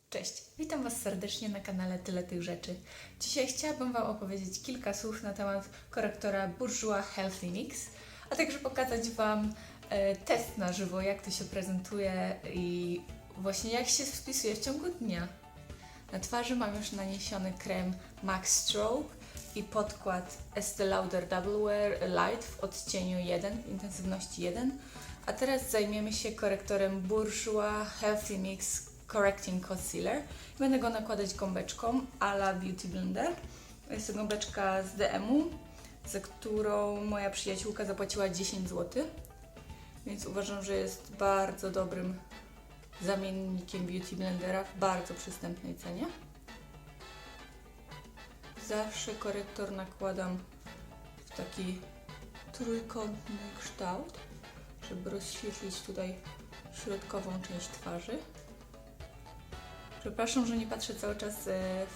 Cześć, witam Was serdecznie na kanale Tyle Tych Rzeczy. Dzisiaj chciałabym Wam opowiedzieć kilka słów na temat korektora Bourjois Healthy Mix, a także pokazać Wam test na żywo, jak to się prezentuje i właśnie jak się spisuje w ciągu dnia. Na twarzy mam już naniesiony krem Max Strobe i podkład Estée Lauder Double Wear Light w odcieniu 1, intensywności 1, a teraz zajmiemy się korektorem Bourjois Healthy Mix Correcting Concealer. Będę go nakładać gąbeczką a la Beauty Blender. Jest to gąbeczka z DM-u, za którą moja przyjaciółka zapłaciła 10 zł. Więc uważam, że jest bardzo dobrym zamiennikiem Beauty Blendera w bardzo przystępnej cenie. Zawsze korektor nakładam w taki trójkątny kształt, żeby rozświetlić tutaj środkową część twarzy. Przepraszam, że nie patrzę cały czas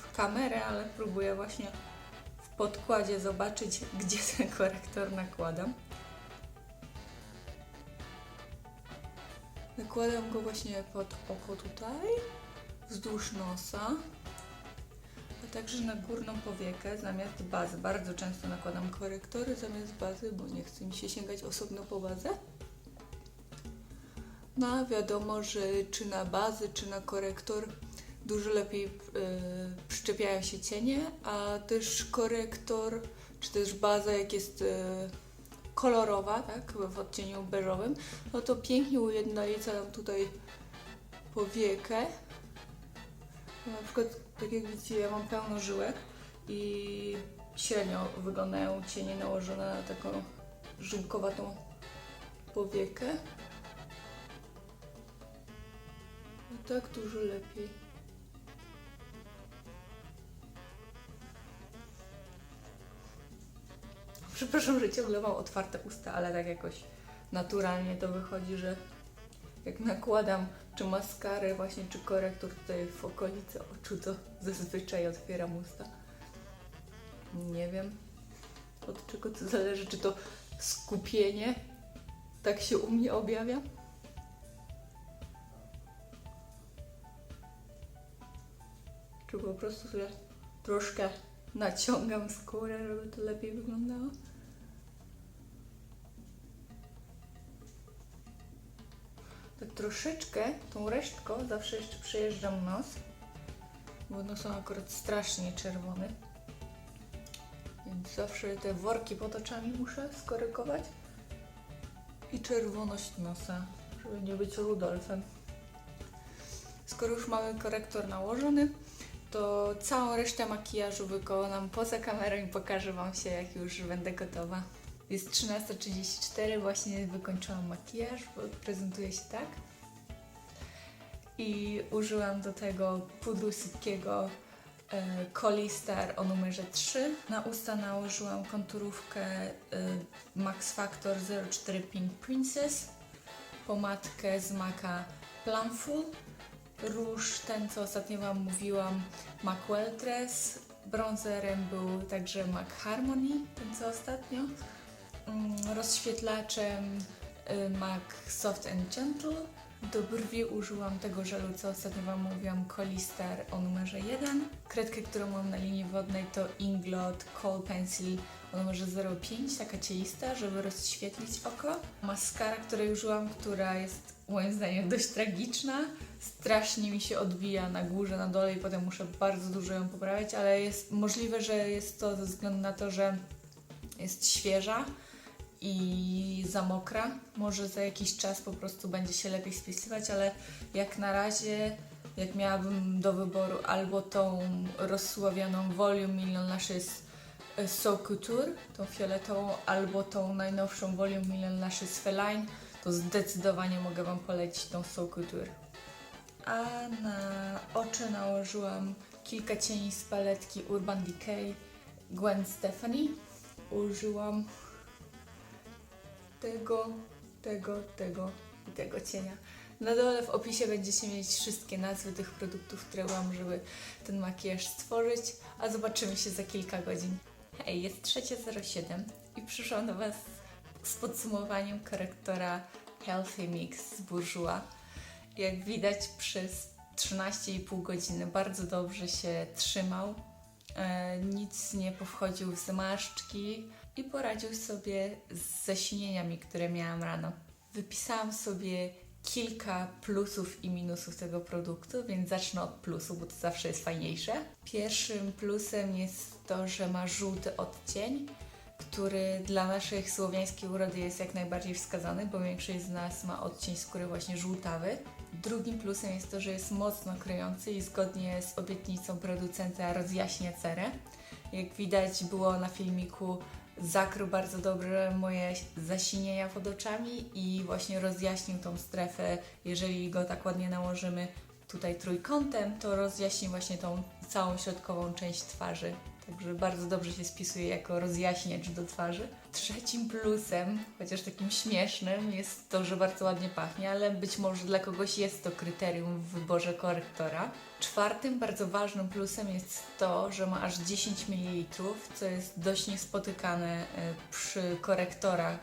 w kamerę, ale próbuję właśnie w podkładzie zobaczyć, gdzie ten korektor nakładam. Nakładam go właśnie pod oko tutaj, wzdłuż nosa, a także na górną powiekę zamiast bazy. Bardzo często nakładam korektory zamiast bazy, bo nie chce mi się sięgać osobno po bazę. No a wiadomo, że czy na bazy, czy na korektor dużo lepiej przyczepiają się cienie, a też korektor, czy też baza, jak jest kolorowa, tak, w odcieniu beżowym, no to pięknie ujednolica nam tutaj powiekę. Na przykład, tak jak widzicie, ja mam pełno żyłek i średnio wyglądają cienie nałożone na taką żółkowatą powiekę. A tak dużo lepiej. Przepraszam, że ciągle mam otwarte usta, ale tak jakoś naturalnie to wychodzi, że jak nakładam czy maskarę właśnie, czy korektor tutaj w okolicy oczu, to zazwyczaj otwieram usta. Nie wiem, od czego to zależy, czy to skupienie tak się u mnie objawia. Czy po prostu sobie troszkę naciągam skórę, żeby to lepiej wyglądało. Tak troszeczkę, tą resztką zawsze jeszcze przejeżdżam nos, bo nos mam akurat strasznie czerwony. Więc zawsze te worki pod oczami muszę skorygować. I czerwoność nosa, żeby nie być Rudolfem. Skoro już mamy korektor nałożony, to całą resztę makijażu wykonam poza kamerą i pokażę Wam się, jak już będę gotowa. Jest 13:34, właśnie wykończyłam makijaż, bo prezentuje się tak. I użyłam do tego pudru sypkiego Colistar o numerze 3. Na usta nałożyłam konturówkę Max Factor 04 Pink Princess, pomadkę z MAC'a Plumful, róż ten, co ostatnio Wam mówiłam, MAC Weltress, bronzerem był także MAC Harmony, ten co ostatnio, rozświetlaczem MAC Soft and Gentle. Do brwi użyłam tego żelu, co ostatnio Wam mówiłam, Colistar o numerze 1. Kredkę, którą mam na linii wodnej, to Inglot Kohl Pencil o numerze 05, taka cielista, żeby rozświetlić oko. Maskara, której użyłam, która jest moim zdaniem dość tragiczna. Strasznie mi się odbija na górze, na dole i potem muszę bardzo dużo ją poprawiać, ale jest możliwe, że jest to ze względu na to, że jest świeża i za mokra. Może za jakiś czas po prostu będzie się lepiej spisywać, ale jak na razie, jak miałabym do wyboru albo tą rozsławioną Volume Million Lashes So Couture, tą fioletową, albo tą najnowszą Volume Million Lashes Feline, to zdecydowanie mogę Wam polecić tą So Couture. A na oczy nałożyłam kilka cieni z paletki Urban Decay Gwen Stefani. Użyłam tego cienia. Na dole w opisie będziecie mieć wszystkie nazwy tych produktów, które mam, żeby ten makijaż stworzyć, a zobaczymy się za kilka godzin. Hej, jest 3:07 i przyszłam do Was z podsumowaniem korektora Healthy Mix z Bourjois. Jak widać, przez 13,5 godziny. Bardzo dobrze się trzymał. Nic nie powchodził w zmarszczki i poradził sobie z zasinieniami, które miałam rano. Wypisałam sobie kilka plusów i minusów tego produktu, więc zacznę od plusów, bo to zawsze jest fajniejsze. Pierwszym plusem jest to, że ma żółty odcień, który dla naszej słowiańskiej urody jest jak najbardziej wskazany, bo większość z nas ma odcień skóry właśnie żółtawy. Drugim plusem jest to, że jest mocno kryjący i zgodnie z obietnicą producenta rozjaśnia cerę. Jak widać było na filmiku, zakrył bardzo dobrze moje zasinienia pod oczami i właśnie rozjaśnił tą strefę. Jeżeli go tak ładnie nałożymy tutaj trójkątem, to rozjaśni właśnie tą całą środkową część twarzy. Także bardzo dobrze się spisuje jako rozjaśniacz do twarzy. Trzecim plusem, chociaż takim śmiesznym, jest to, że bardzo ładnie pachnie, ale być może dla kogoś jest to kryterium w wyborze korektora. Czwartym bardzo ważnym plusem jest to, że ma aż 10 ml, co jest dość niespotykane przy korektorach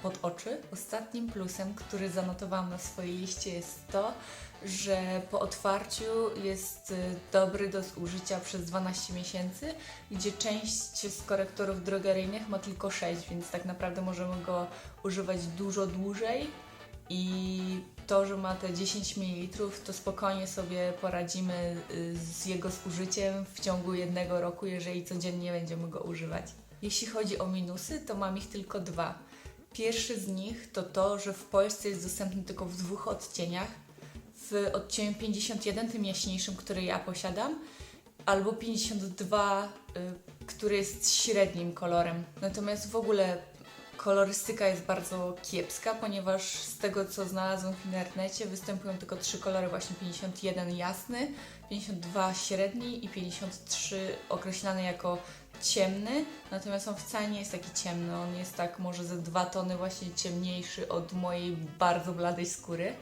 pod oczy. Ostatnim plusem, który zanotowałam na swojej liście, jest to, że po otwarciu jest dobry do zużycia przez 12 miesięcy, gdzie część z korektorów drogeryjnych ma tylko 6, więc tak naprawdę możemy go używać dużo dłużej i to, że ma te 10 ml, to spokojnie sobie poradzimy z jego zużyciem w ciągu 1 roku, jeżeli codziennie będziemy go używać. Jeśli chodzi o minusy, to mam ich tylko 2. Pierwszy z nich to to, że w Polsce jest dostępny tylko w 2 odcieniach. W odcieniu 51, tym jaśniejszym, który ja posiadam, albo 52, który jest średnim kolorem. Natomiast w ogóle kolorystyka jest bardzo kiepska, ponieważ z tego, co znalazłam w internecie, występują tylko 3 kolory, właśnie 51 jasny, 52 średni i 53 określany jako ciemny, natomiast on wcale nie jest taki ciemny, on jest tak może ze 2 tony właśnie ciemniejszy od mojej bardzo bladej skóry.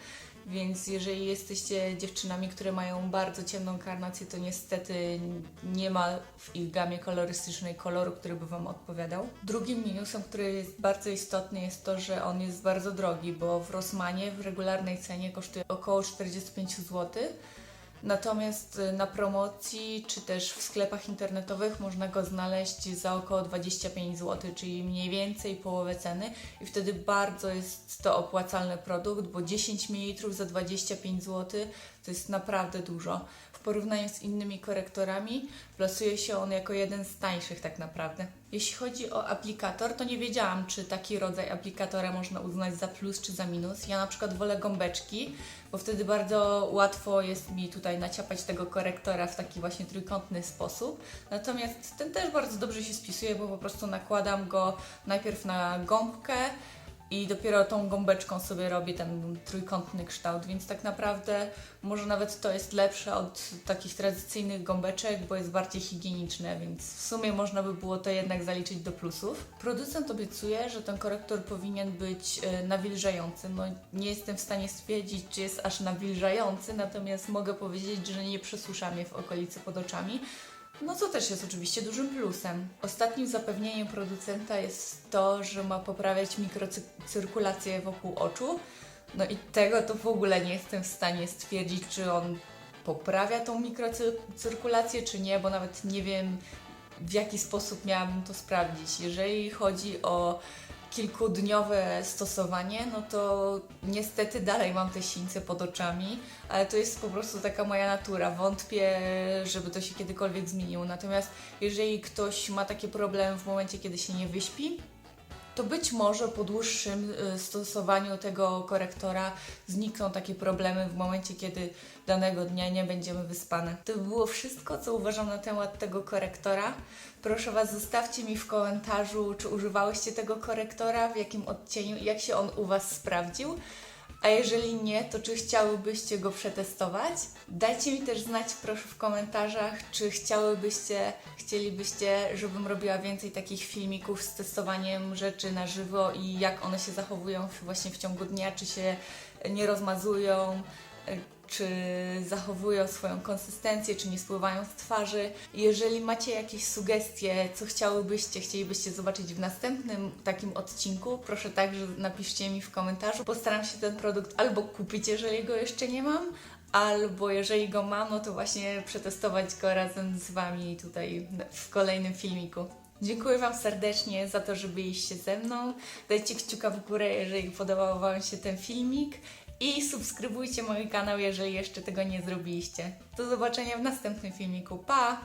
Więc jeżeli jesteście dziewczynami, które mają bardzo ciemną karnację, to niestety nie ma w ich gamie kolorystycznej koloru, który by Wam odpowiadał. Drugim minusem, który jest bardzo istotny, jest to, że on jest bardzo drogi, bo w Rossmanie w regularnej cenie kosztuje około 45 zł. Natomiast na promocji czy też w sklepach internetowych można go znaleźć za około 25 zł, czyli mniej więcej połowę ceny i wtedy bardzo jest to opłacalny produkt, bo 10 ml za 25 zł to jest naprawdę dużo. W porównaniu z innymi korektorami plasuje się on jako jeden z tańszych tak naprawdę. Jeśli chodzi o aplikator, to nie wiedziałam, czy taki rodzaj aplikatora można uznać za plus czy za minus. Ja na przykład wolę gąbeczki, bo wtedy bardzo łatwo jest mi tutaj naciapać tego korektora w taki właśnie trójkątny sposób. Natomiast ten też bardzo dobrze się spisuje, bo po prostu nakładam go najpierw na gąbkę i dopiero tą gąbeczką sobie robię ten trójkątny kształt, więc tak naprawdę może nawet to jest lepsze od takich tradycyjnych gąbeczek, bo jest bardziej higieniczne, więc w sumie można by było to jednak zaliczyć do plusów. Producent obiecuje, że ten korektor powinien być nawilżający. No, nie jestem w stanie stwierdzić, czy jest aż nawilżający, natomiast mogę powiedzieć, że nie przesusza mnie w okolicy pod oczami. No co też jest oczywiście dużym plusem. Ostatnim zapewnieniem producenta jest to, że ma poprawiać mikrocyrkulację wokół oczu. No i tego to w ogóle nie jestem w stanie stwierdzić, czy on poprawia tą mikrocyrkulację, czy nie, bo nawet nie wiem, w jaki sposób miałabym to sprawdzić. Jeżeli chodzi o kilkudniowe stosowanie, no to niestety dalej mam te sińce pod oczami, ale to jest po prostu taka moja natura. Wątpię, żeby to się kiedykolwiek zmieniło. Natomiast jeżeli ktoś ma takie problemy w momencie, kiedy się nie wyśpi, to być może po dłuższym stosowaniu tego korektora znikną takie problemy w momencie, kiedy danego dnia nie będziemy wyspane. To było wszystko, co uważam na temat tego korektora. Proszę Was, zostawcie mi w komentarzu, czy używałyście tego korektora, w jakim odcieniu i jak się on u Was sprawdził. A jeżeli nie, to czy chciałybyście go przetestować? Dajcie mi też znać proszę w komentarzach, czy chcielibyście, żebym robiła więcej takich filmików z testowaniem rzeczy na żywo i jak one się zachowują właśnie w ciągu dnia, czy się nie rozmazują, czy zachowują swoją konsystencję, czy nie spływają z twarzy. Jeżeli macie jakieś sugestie, co chcielibyście zobaczyć w następnym takim odcinku, proszę także napiszcie mi w komentarzu. Postaram się ten produkt albo kupić, jeżeli go jeszcze nie mam, albo jeżeli go mam, no to właśnie przetestować go razem z Wami tutaj w kolejnym filmiku. Dziękuję Wam serdecznie za to, że byliście ze mną. Dajcie kciuka w górę, jeżeli podobał Wam się ten filmik i subskrybujcie mój kanał, jeżeli jeszcze tego nie zrobiliście. Do zobaczenia w następnym filmiku. Pa!